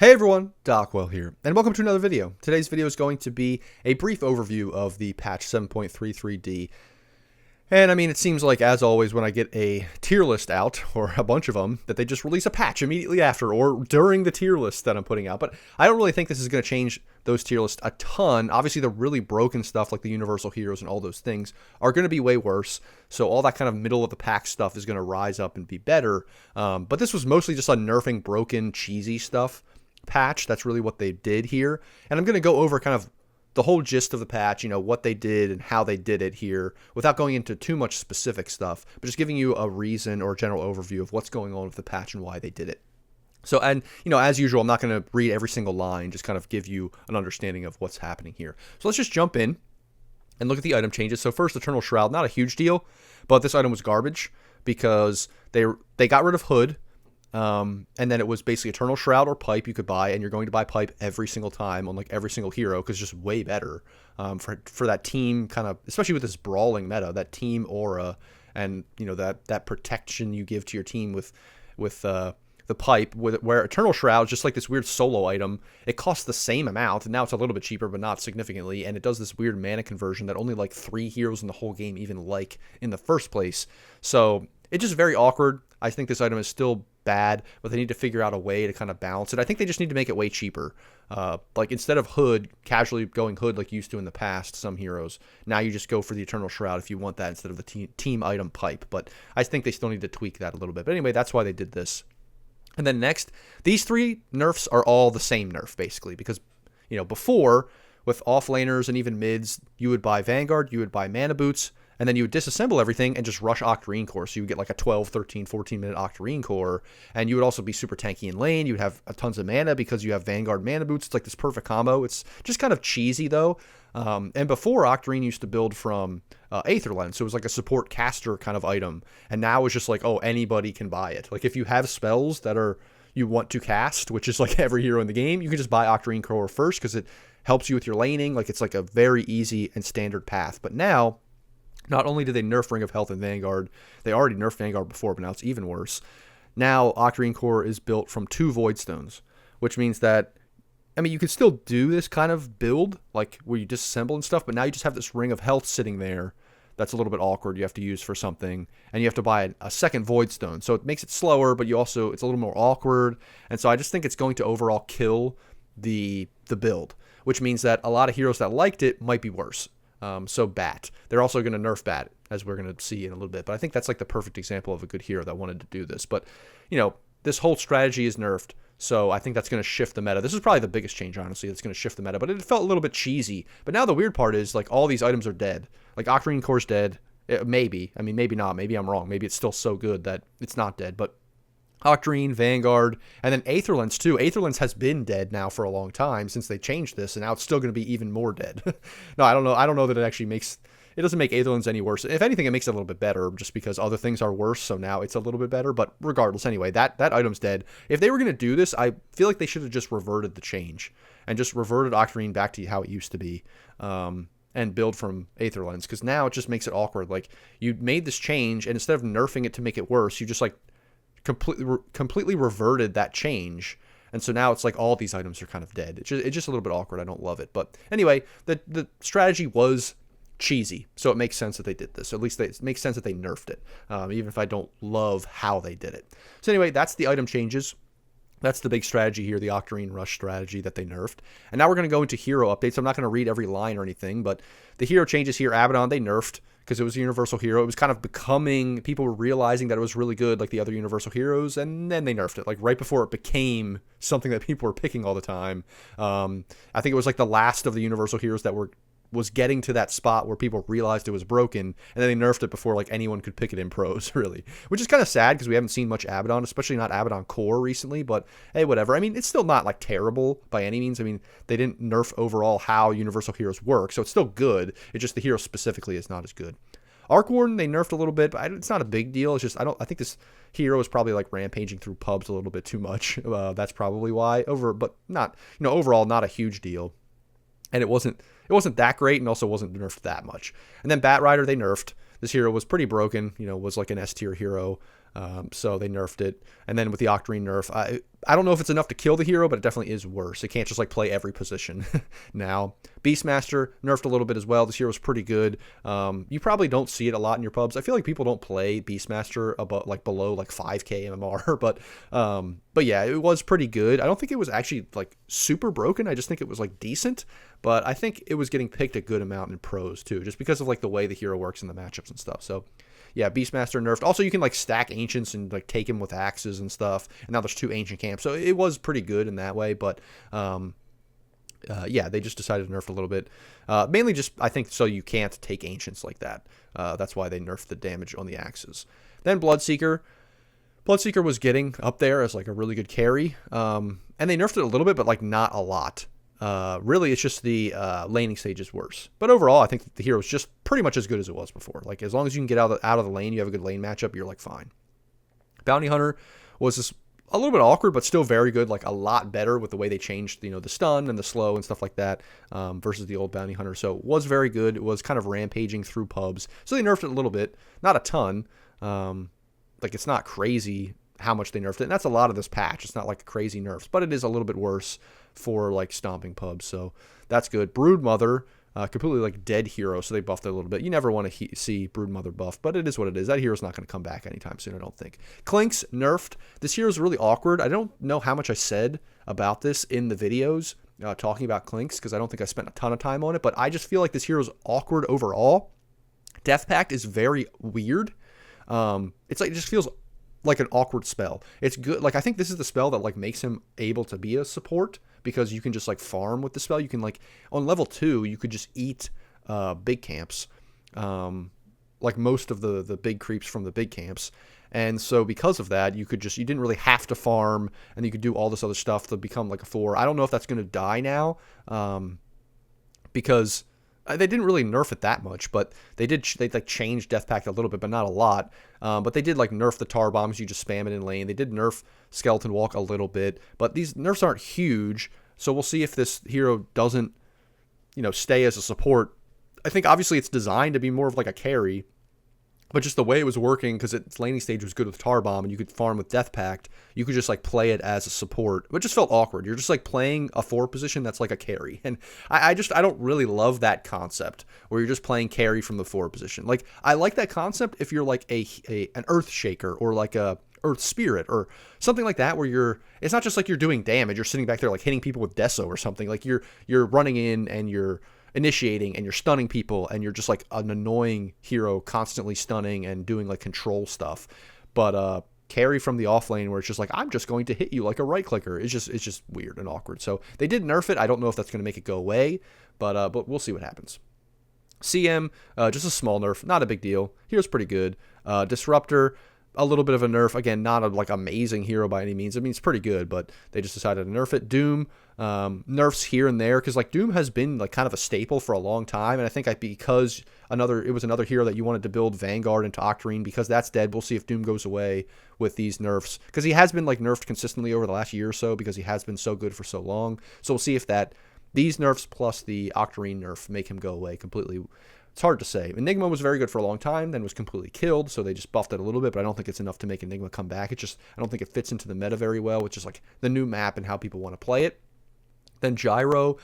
Hey everyone, Dockwell here, and welcome to another video. Today's video is going to be a brief overview of the patch 7.33D. And I mean, it seems like, as always, when I get a tier list out, or a bunch of them, that they just release a patch immediately after, or during the tier list that I'm putting out. But I don't really think this is going to change those tier lists a ton. Obviously, the really broken stuff, like the Universal Heroes and all those things, are going to be way worse. So all that kind of middle-of-the-pack stuff is going to rise up and be better. But this was mostly just a nerfing broken, cheesy stuff patch. That's really what they did here. And I'm going to go over kind of the whole gist of the patch, what they did and how they did it here, without going into too much specific stuff, but just giving you a reason or a general overview of what's going on with the patch and why they did it. So, and, as usual, I'm not going to read every single line, just kind of give you an understanding of what's happening here. So let's just jump in and look at the item changes. So first, Eternal Shroud, not a huge deal, but this item was garbage because they got rid of Hood. And then it was basically Eternal Shroud or Pipe you could buy, and you're going to buy Pipe every single time on like every single hero because it's just way better for that team kind of, especially with this brawling meta, that team aura, and that protection you give to your team with the Pipe, where Eternal Shroud is just like this weird solo item. It costs the same amount, and now it's a little bit cheaper, but not significantly, and it does this weird mana conversion that only like 3 heroes in the whole game even like in the first place. So it's just very awkward. I think this item is still bad, but they need to figure out a way to kind of balance it. I think they just need to make it way cheaper. Like instead of Hood, casually going Hood like you used to in the past, some heroes, now you just go for the Eternal Shroud if you want that instead of the team item Pipe. But I think they still need to tweak that a little bit. But anyway, that's why they did this. And then next, these 3 nerfs are all the same nerf, basically, because, before, with offlaners and even mids, you would buy Vanguard, you would buy Mana Boots, and then you would disassemble everything and just rush Octarine Core. So you would get like a 12, 13, 14-minute Octarine Core. And you would also be super tanky in lane. You would have tons of mana because you have Vanguard Mana Boots. It's like this perfect combo. It's just kind of cheesy, though. And before, Octarine used to build from Aether Lens. So it was like a support caster kind of item. And now it's just like, oh, anybody can buy it. Like if you have spells that you want to cast, which is like every hero in the game, you can just buy Octarine Core first because it helps you with your laning. Like it's like a very easy and standard path. But now, not only did they nerf Ring of Health and Vanguard, they already nerfed Vanguard before, but now it's even worse. Now, Octarine Core is built from 2 Void Stones, which means that, you could still do this kind of build, like where you disassemble and stuff, but now you just have this Ring of Health sitting there that's a little bit awkward. You have to use for something, and you have to buy a second Void Stone. So it makes it slower, but it's a little more awkward. And so I just think it's going to overall kill the build, which means that a lot of heroes that liked it might be worse. So Bat. They're also going to nerf Bat, as we're going to see in a little bit. But I think that's like the perfect example of a good hero that wanted to do this. But, this whole strategy is nerfed. So I think that's going to shift the meta. This is probably the biggest change, honestly, that's going to shift the meta. But it felt a little bit cheesy. But now the weird part is, like, all these items are dead. Like, Octarine Core's dead. Maybe. Maybe not. Maybe I'm wrong. Maybe it's still so good that it's not dead. But Octarine, Vanguard, and then Aether Lens too. Aether Lens has been dead now for a long time since they changed this, and now it's still going to be even more dead. No, I don't know. I don't know that it doesn't make Aether Lens any worse. If anything, it makes it a little bit better just because other things are worse, so now it's a little bit better. But regardless, anyway, that item's dead. If they were going to do this, I feel like they should have just reverted the change and just reverted Octarine back to how it used to be. And build from Aether Lens, because now it just makes it awkward. Like, you made this change, and instead of nerfing it to make it worse, you just like completely reverted that change, and so now it's like all these items are kind of dead. It's just a little bit awkward. I don't love it, but anyway, the strategy was cheesy, so it makes sense that they did this. At least it makes sense that they nerfed it, even if I don't love how they did it. So anyway, that's the item changes. That's the big strategy here, the Octarine Rush strategy that they nerfed. And now we're going to go into hero updates. I'm not going to read every line or anything, but the hero changes here. Abaddon, they nerfed because it was a universal hero. It was kind of becoming, people were realizing that it was really good like the other universal heroes, and then they nerfed it, like right before it became something that people were picking all the time. I think it was like the last of the universal heroes that was getting to that spot where people realized it was broken, and then they nerfed it before like anyone could pick it in pros, really. Which is kind of sad because we haven't seen much Abaddon, especially not Abaddon Core recently, but hey, whatever. It's still not like terrible by any means. They didn't nerf overall how universal heroes work, so it's still good. It's just the hero specifically is not as good. Arc Warden, they nerfed a little bit, but it's not a big deal. It's just, I think this hero is probably like rampaging through pubs a little bit too much. That's probably why. But not, overall, not a huge deal. And it wasn't that great, and also wasn't nerfed that much. And then Bat Rider, they nerfed. This hero was pretty broken, was like an S tier hero. So they nerfed it. And then with the Octarine nerf, I don't know if it's enough to kill the hero, but it definitely is worse. It can't just like play every position now. Beastmaster nerfed a little bit as well. This hero's pretty good. You probably don't see it a lot in your pubs. I feel like people don't play Beastmaster above like below like 5k MMR, but yeah, it was pretty good. I don't think it was actually like super broken. I just think it was like decent, but I think it was getting picked a good amount in pros too, just because of like the way the hero works in the matchups and stuff. So yeah, Beastmaster nerfed. Also, you can like stack ancients and like take him with axes and stuff. And now there's 2 ancient camps, so it was pretty good in that way. But yeah, they just decided to nerf a little bit. Mainly just I think so you can't take ancients like that. That's why they nerfed the damage on the axes. Then Bloodseeker. Bloodseeker was getting up there as like a really good carry, and they nerfed it a little bit, but like not a lot. Really, it's just the laning stage is worse. But overall, I think the hero is just pretty much as good as it was before. Like, as long as you can get out of the lane, you have a good lane matchup, you're, like, fine. Bounty Hunter was just a little bit awkward, but still very good. Like, a lot better with the way they changed, the stun and the slow and stuff like that versus the old Bounty Hunter. So, it was very good. It was kind of rampaging through pubs. So, they nerfed it a little bit. Not a ton. Like, it's not crazy how much they nerfed it. And that's a lot of this patch. It's not, like, crazy nerfs, but it is a little bit worse for like stomping pubs, so that's good. Broodmother, completely like dead hero, so they buffed it a little bit. You never want to see Broodmother buff, but it is what it is. That hero's not going to come back anytime soon, I don't think. Clinks nerfed. This hero's really awkward. I don't know how much I said about this in the videos talking about Clinks, because I don't think I spent a ton of time on it, but I just feel like this hero's awkward overall. Death Pact is very weird. It's like, it just feels like an awkward spell. It's good. Like, I think this is the spell that like makes him able to be a support, because you can just like farm with the spell. You can like on level 2, you could just eat big camps, like most of the big creeps from the big camps. And so because of that, you didn't really have to farm, and you could do all this other stuff to become like a 4. I don't know if that's going to die now, because they didn't really nerf it that much, but they like changed Death Pact a little bit, but not a lot. But they did like nerf the tar bombs. You just spam it in lane. They did nerf Skeleton Walk a little bit, but these nerfs aren't huge. So we'll see if this hero doesn't, stay as a support. I think obviously it's designed to be more of like a carry, but just the way it was working, because its laning stage was good with tar bomb and you could farm with Death Pact, you could just like play it as a support. It just felt awkward. You're just like playing a 4 position that's like a carry, and I don't really love that concept where you're just playing carry from the 4 position. Like, I like that concept if you're like an Earth Shaker or like a Earth Spirit or something like that, where it's not just like you're doing damage, you're sitting back there like hitting people with Deso or something. Like, you're running in and you're initiating and you're stunning people, and you're just like an annoying hero constantly stunning and doing like control stuff. But carry from the off lane, where it's just like, I'm just going to hit you like a right clicker, it's just weird and awkward. So they did nerf it. I don't know if that's going to make it go away, but we'll see what happens. CM, just a small nerf, not a big deal. Hero's pretty good. Disruptor, a little bit of a nerf. Again, not a like amazing hero by any means. I mean, it's pretty good, but they just decided to nerf it. Doom, nerfs here and there, because like Doom has been like kind of a staple for a long time, and I think because it was another hero that you wanted to build Vanguard into Octarine, because that's dead. We'll see if Doom goes away with these nerfs, because he has been like nerfed consistently over the last year or so, because he has been so good for so long. So we'll see if these nerfs plus the Octarine nerf make him go away completely. It's hard to say. Enigma was very good for a long time, then was completely killed, so they just buffed it a little bit, but I don't think it's enough to make Enigma come back. I don't think it fits into the meta very well, which is like the new map and how people want to play it. Then Gyro,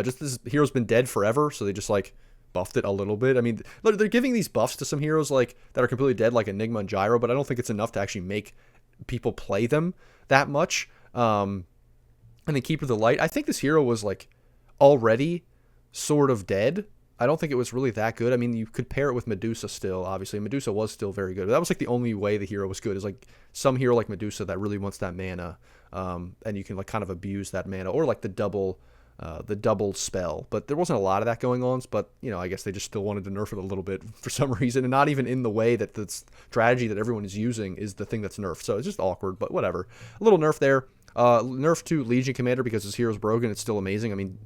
just this hero's been dead forever, so they just like buffed it a little bit. I mean, they're giving these buffs to some heroes like that are completely dead, like Enigma and Gyro, but I don't think it's enough to actually make people play them that much. And then Keeper of the Light, I think this hero was like already sort of dead. I don't think it was really that good. I mean, you could pair it with Medusa still, obviously. Medusa was still very good. That was like the only way the hero was good, is like some hero like Medusa that really wants that mana, and you can like kind of abuse that mana, or like the double spell. But there wasn't a lot of that going on, but I guess they just still wanted to nerf it a little bit for some reason, and not even in the way that the strategy that everyone is using is the thing that's nerfed. So it's just awkward, but whatever. A little nerf there. Nerf to Legion Commander, because his hero's broken. It's still amazing. I mean,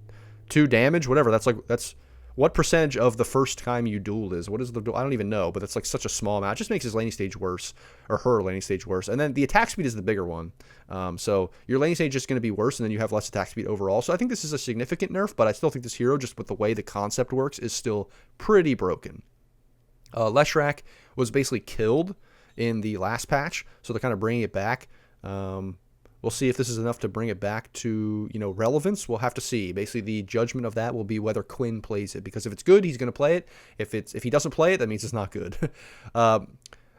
2 damage, whatever. That's what percentage of the first time you duel is? What is the duel? I don't even know, but it's like such a small amount. It just makes his laning stage worse, or her laning stage worse. And then the attack speed is the bigger one. So your laning stage is going to be worse, and then you have less attack speed overall. So I think this is a significant nerf, but I still think this hero, just with the way the concept works, is still pretty broken. Leshrac was basically killed in the last patch, so they're kind of bringing it back. We'll see if this is enough to bring it back to, you know, relevance. We'll have to see. Basically, the judgment of that will be whether Quinn plays it, because if it's good, he's going to play it. If he doesn't play it, that means it's not good.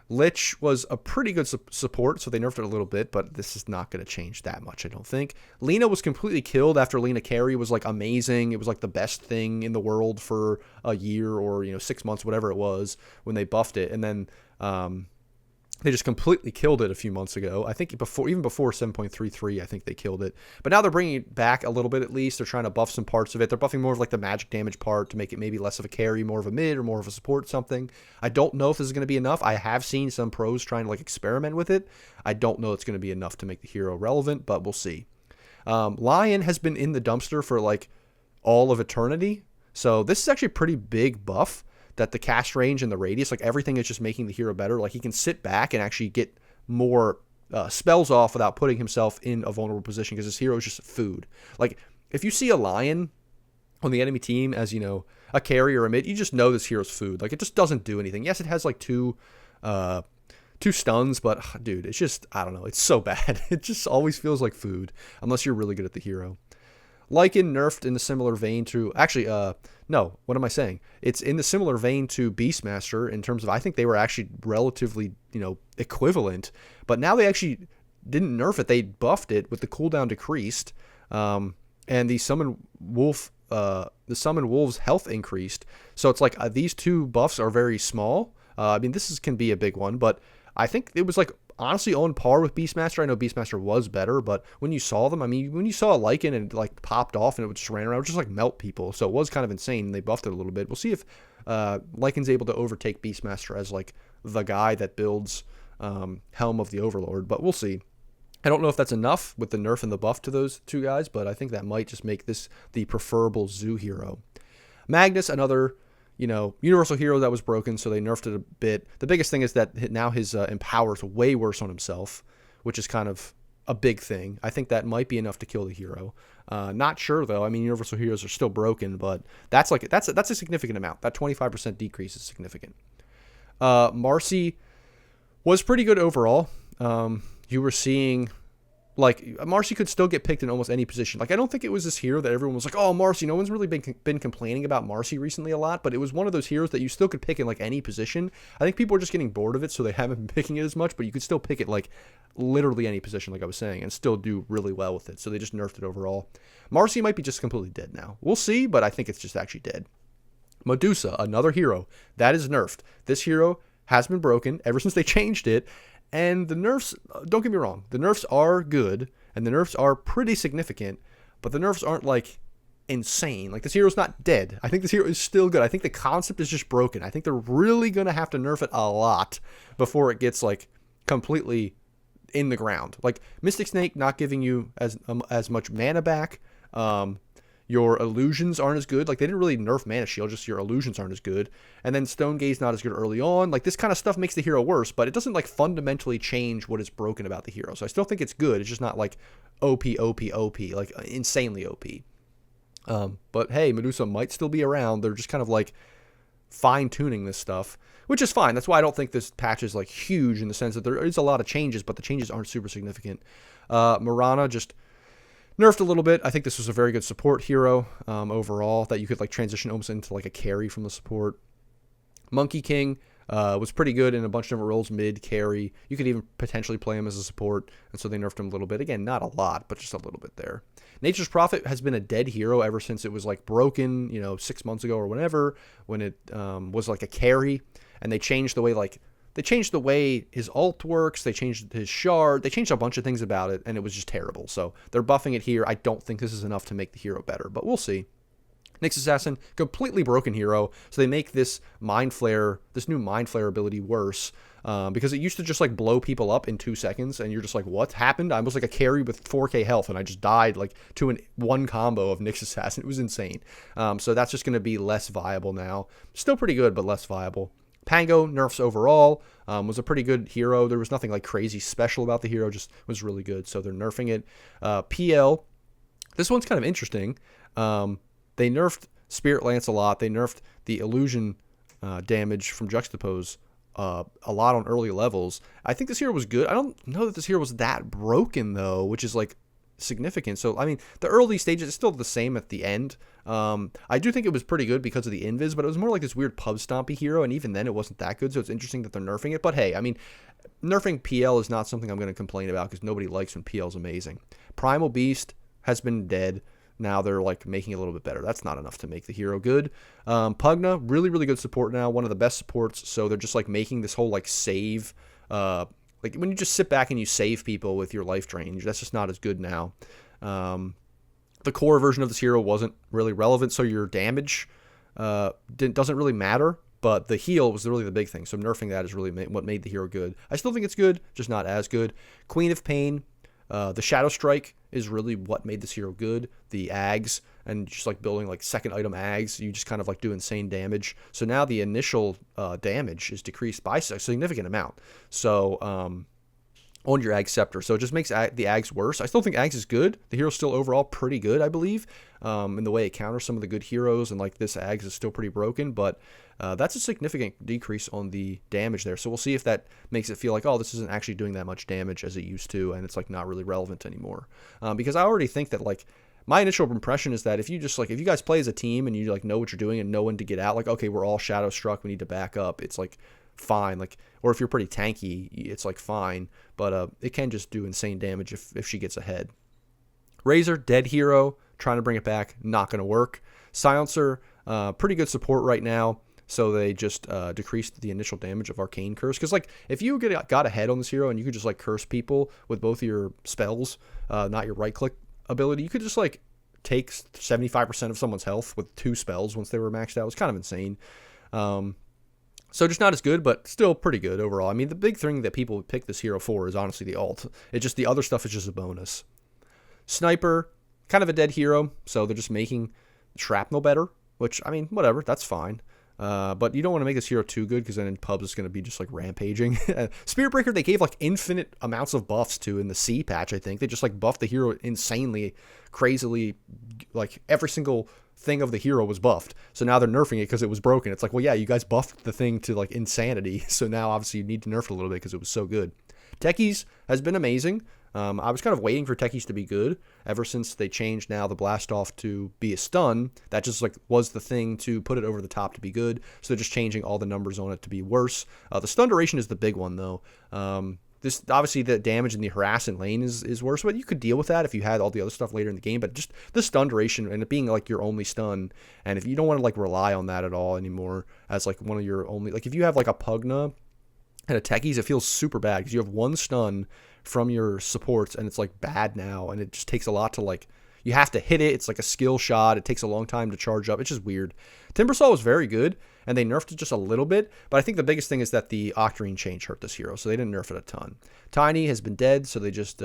Lich was a pretty good support, so they nerfed it a little bit, but this is not going to change that much, I don't think. Lina was completely killed after Lina carry was, like, amazing. It was, like, the best thing in the world for a year or, you know, 6 months, whatever it was, when they buffed it. And then they just completely killed it a few months ago. I think even before 7.33, I think they killed it. But now they're bringing it back a little bit at least. They're trying to buff some parts of it. They're buffing more of like the magic damage part to make it maybe less of a carry, more of a mid, or more of a support something. I don't know if this is going to be enough. I have seen some pros trying to like experiment with it. I don't know it's going to be enough to make the hero relevant, but we'll see. Lion has been in the dumpster for like all of eternity. So this is actually a pretty big buff. That the cast range and the radius, like everything is just making the hero better. Like he can sit back and actually get more spells off without putting himself in a vulnerable position because his hero is just food. Like if you see a lion on the enemy team as, you know, a carry or a mid, you just know this hero's food. Like it just doesn't do anything. Yes, it has like two stuns, but dude, it's just, I don't know. It's so bad. It just always feels like food unless you're really good at the hero. Lycan nerfed in a similar vein to, actually, no, what am I saying? It's in the similar vein to Beastmaster in terms of, I think they were actually relatively, you know, equivalent, but now they actually didn't nerf it. They buffed it with the cooldown decreased, and the summon wolf's health increased. So it's like these two buffs are very small. I mean, can be a big one, but I think it was like honestly on par with Beastmaster. I know Beastmaster was better, but when you saw them, I mean, when you saw a Lycan and it like popped off and it just ran around, it would just like melt people. So it was kind of insane. And they buffed it a little bit. We'll see if Lycan's able to overtake Beastmaster as like the guy that builds Helm of the Overlord, but we'll see. I don't know if that's enough with the nerf and the buff to those two guys, but I think that might just make this the preferable zoo hero. Magnus, another, you know, universal hero that was broken, so they nerfed it a bit. The biggest thing is that now his empower is way worse on himself, which is kind of a big thing. I think that might be enough to kill the hero. Not sure though. I mean, universal heroes are still broken, but that's a significant amount. That 25% decrease is significant. Marcy was pretty good overall. You were seeing, like, Marcy could still get picked in almost any position. Like, I don't think it was this hero that everyone was like, oh, Marcy. No one's really been complaining about Marcy recently a lot, but it was one of those heroes that you still could pick in, like, any position. I think people are just getting bored of it, so they haven't been picking it as much, but you could still pick it, like, literally any position, like I was saying, and still do really well with it, so they just nerfed it overall. Marcy might be just completely dead now. We'll see, but I think it's just actually dead. Medusa, another hero, that is nerfed. This hero has been broken ever since they changed it, and the nerfs, don't get me wrong, the nerfs are good, and the nerfs are pretty significant, but the nerfs aren't, like, insane. Like, this hero's not dead. I think this hero is still good. I think the concept is just broken. I think they're really going to have to nerf it a lot before it gets, like, completely in the ground. Like, Mystic Snake not giving you as much mana back. Your illusions aren't as good. Like, they didn't really nerf Mana Shield, just your illusions aren't as good. And then Stone Gaze not as good early on. Like, this kind of stuff makes the hero worse, but it doesn't, like, fundamentally change what is broken about the hero. So I still think it's good. It's just not, like, OP, like, insanely OP. But, hey, Medusa might still be around. They're just kind of, like, fine-tuning this stuff, which is fine. That's why I don't think this patch is, like, huge in the sense that there is a lot of changes, but the changes aren't super significant. Mirana just nerfed a little bit. I think this was a very good support hero overall that you could like transition almost into like a carry from the support. Monkey King was pretty good in a bunch of different roles, mid, carry. You could even potentially play him as a support, and so they nerfed him a little bit. Again, not a lot, but just a little bit there. Nature's Prophet has been a dead hero ever since it was like broken, you know, 6 months ago or whenever, when it was like a carry, and they changed the way his ult works, they changed his shard, they changed a bunch of things about it, and it was just terrible. So they're buffing it here. I don't think this is enough to make the hero better, but we'll see. Nyx Assassin, completely broken hero, so they make this new Mind Flare ability worse, because it used to just like blow people up in 2 seconds, and you're just like, what happened? I was like a carry with 4k health, and I just died like to one combo of Nyx Assassin. It was insane. So that's just going to be less viable now. Still pretty good, but less viable. Pango nerfs overall, was a pretty good hero. There was nothing like crazy special about the hero, just was really good, so they're nerfing it. PL, this one's kind of interesting. They nerfed Spirit Lance a lot. They nerfed the illusion damage from Juxtapose a lot on early levels. I think this hero was good. I don't know that this hero was that broken though, which is like significant. So I mean, the early stages is still the same at the end. I do think it was pretty good because of the invis, but it was more like this weird pub stompy hero, and even then it wasn't that good. So it's interesting that they're nerfing it. But hey, I mean, nerfing PL is not something I'm going to complain about because nobody likes when PL is amazing. Primal Beast has been dead. Now they're like making it a little bit better. That's not enough to make the hero good. Pugna, really, really good support now. One of the best supports. So they're just like making this whole like save, like when you just sit back and you save people with your life drain, that's just not as good now. The core version of this hero wasn't really relevant, so your damage doesn't really matter. But the heal was really the big thing. So nerfing that is really what made the hero good. I still think it's good, just not as good. Queen of Pain. The Shadow Strike is really what made this hero good. The Ags, and just like building like second item Ags, you just kind of like do insane damage. So now the initial damage is decreased by a significant amount. So on your Ag Scepter. So it just makes the Ags worse. I still think Ags is good. The hero's still overall pretty good, I believe, in the way it counters some of the good heroes. And like this Ags is still pretty broken, but that's a significant decrease on the damage there. So we'll see if that makes it feel like, oh, this isn't actually doing that much damage as it used to, and it's like not really relevant anymore. Because I already think that like my initial impression is that if you just like, if you guys play as a team and you like know what you're doing and know when to get out, like, okay, we're all Shadow Struck, we need to back up. It's like fine. Like, or if you're pretty tanky, it's like fine, but it can just do insane damage if she gets ahead. Razor, dead hero, trying to bring it back, not going to work. Silencer, pretty good support right now. So they just decreased the initial damage of Arcane Curse. Because, like, if you got ahead on this hero and you could just, like, curse people with both of your spells, not your right-click ability, you could just, like, take 75% of someone's health with 2 spells once they were maxed out. It was kind of insane. So just not as good, but still pretty good overall. I mean, the big thing that people would pick this hero for is honestly the ult. It's just the other stuff is just a bonus. Sniper, kind of a dead hero, so they're just making shrapnel better, which, I mean, whatever, that's fine. But you don't want to make this hero too good because then in pubs it's going to be just like rampaging. Spearbreaker, they gave like infinite amounts of buffs to in the C patch, I think. They just like buffed the hero insanely, crazily, like every single thing of the hero was buffed. So now they're nerfing it because it was broken. It's like, well, yeah, you guys buffed the thing to like insanity. So now obviously you need to nerf it a little bit because it was so good. Techies has been amazing. I was kind of waiting for Techies to be good ever since they changed now the blast off to be a stun. That just like was the thing to put it over the top to be good. So they're just changing all the numbers on it to be worse. The stun duration is the big one though. This obviously the damage in the harass and lane is worse, but you could deal with that if you had all the other stuff later in the game. But just the stun duration and it being like your only stun, and if you don't want to like rely on that at all anymore as like one of your only, like if you have like a Pugna and a Techies, it feels super bad because you have one stun from your supports and it's like bad now, and it just takes a lot to like, you have to hit it. It's like a skill shot. It takes a long time to charge up. It's just weird. Timbersaw was very good, and they nerfed it just a little bit, but I think the biggest thing is that the Octarine change hurt this hero, so they didn't nerf it a ton. Tiny has been dead, so they just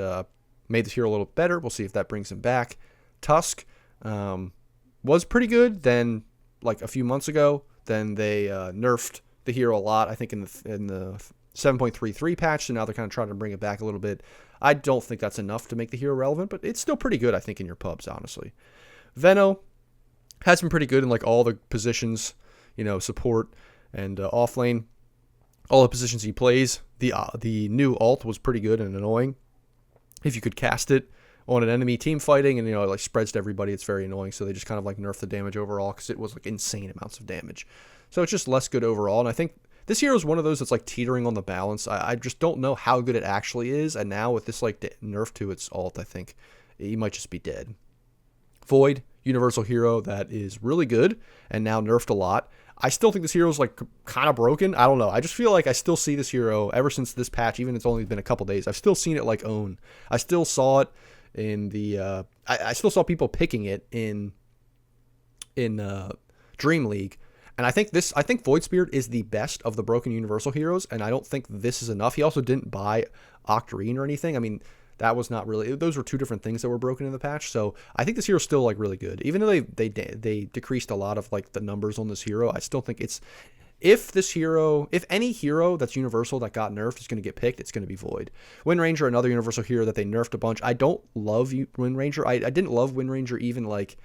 made this hero a little better. We'll see if that brings him back. Tusk was pretty good then, like a few months ago. Then they nerfed the hero a lot, I think in the 7.33 patch, so now they're kind of trying to bring it back a little bit. I don't think that's enough to make the hero relevant, but it's still pretty good, I think, in your pubs, honestly. Veno has been pretty good in like all the positions, you know, support and off lane, all the positions he plays. The new ult was pretty good and annoying. If you could cast it on an enemy team fighting and, you know, it like spreads to everybody, it's very annoying. So they just kind of like nerfed the damage overall because it was like insane amounts of damage. So it's just less good overall, and I think this hero is one of those that's like teetering on the balance. I just don't know how good it actually is, and now with this like nerf to its ult, I think he might just be dead. Void, universal hero that is really good and now nerfed a lot. I still think this hero is like kind of broken. I don't know. I just feel like I still see this hero ever since this patch, even if it's only been a couple days. I've still seen it like own. I still saw it in the I still saw people picking it in Dream League. And I think Void Spirit is the best of the broken universal heroes, and I don't think this is enough. He also didn't buy Octarine or anything. I mean, that was not really, those were two different things that were broken in the patch. So I think this hero is still like really good. Even though they decreased a lot of like the numbers on this hero, I still think it's, if any hero that's universal that got nerfed is going to get picked, it's going to be Void. Wind Ranger, another universal hero that they nerfed a bunch. I don't love Wind Ranger. I didn't love Wind Ranger even like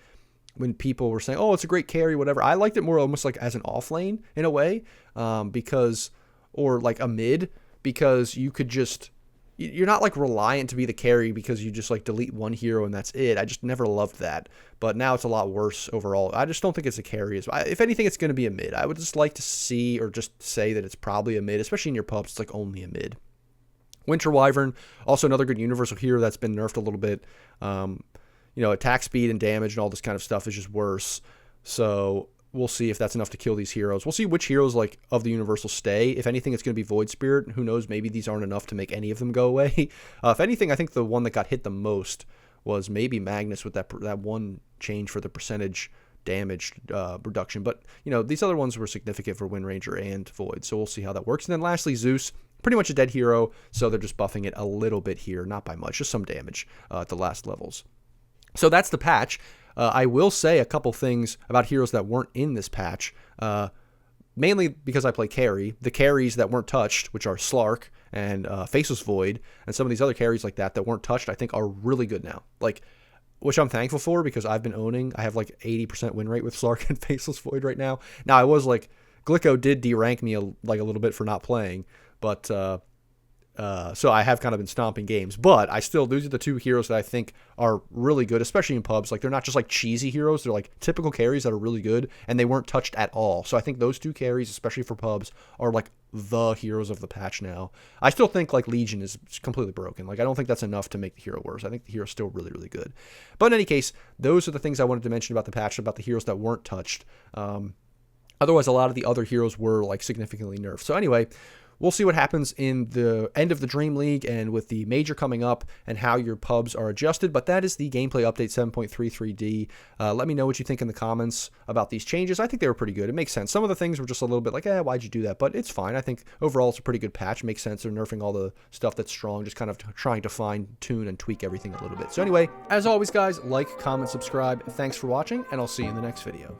when people were saying, oh, it's a great carry, whatever. I liked it more almost like as an off lane in a way, because or like a mid, because you could just, you're not like reliant to be the carry because you just like delete one hero and that's it. I just never loved that, but now it's a lot worse overall. I just don't think it's a carry. If anything, it's going to be a mid. I would just like to see, or just say that it's probably a mid, especially in your pubs. It's like only a mid. Winter Wyvern, also another good universal hero that's been nerfed a little bit. You know, attack speed and damage and all this kind of stuff is just worse. So we'll see if that's enough to kill these heroes. We'll see which heroes like of the universal stay. If anything, it's going to be Void Spirit. Who knows? Maybe these aren't enough to make any of them go away. If anything, I think the one that got hit the most was maybe Magnus with that one change for the percentage damage reduction. But, you know, these other ones were significant for Wind Ranger and Void. So we'll see how that works. And then lastly, Zeus. Pretty much a dead hero, so they're just buffing it a little bit here. Not by much, just some damage at the last levels. So that's the patch. I will say a couple things about heroes that weren't in this patch, mainly because I play carry. The carries that weren't touched, which are Slark and Faceless Void, and some of these other carries like that weren't touched, I think are really good now. Like, which I'm thankful for, because I've been owning. I have like 80% win rate with Slark and Faceless Void right now. Now, I was like, Glico did derank me a little bit for not playing, but so I have kind of been stomping games, but those are the two heroes that I think are really good, especially in pubs. Like, they're not just like cheesy heroes. They're like typical carries that are really good, and they weren't touched at all. So I think those two carries, especially for pubs, are like the heroes of the patch now. I still think like Legion is completely broken. Like, I don't think that's enough to make the hero worse. I think the hero's still really, really good. But in any case, those are the things I wanted to mention about the patch, about the heroes that weren't touched. Otherwise, a lot of the other heroes were like significantly nerfed. So anyway, we'll see what happens in the end of the Dream League and with the Major coming up and how your pubs are adjusted. But that is the gameplay update 7.33D. Let me know what you think in the comments about these changes. I think they were pretty good. It makes sense. Some of the things were just a little bit like, why'd you do that? But it's fine. I think overall it's a pretty good patch. It makes sense. They're nerfing all the stuff that's strong, just kind of trying to fine tune and tweak everything a little bit. So anyway, as always, guys, like, comment, subscribe. Thanks for watching, and I'll see you in the next video.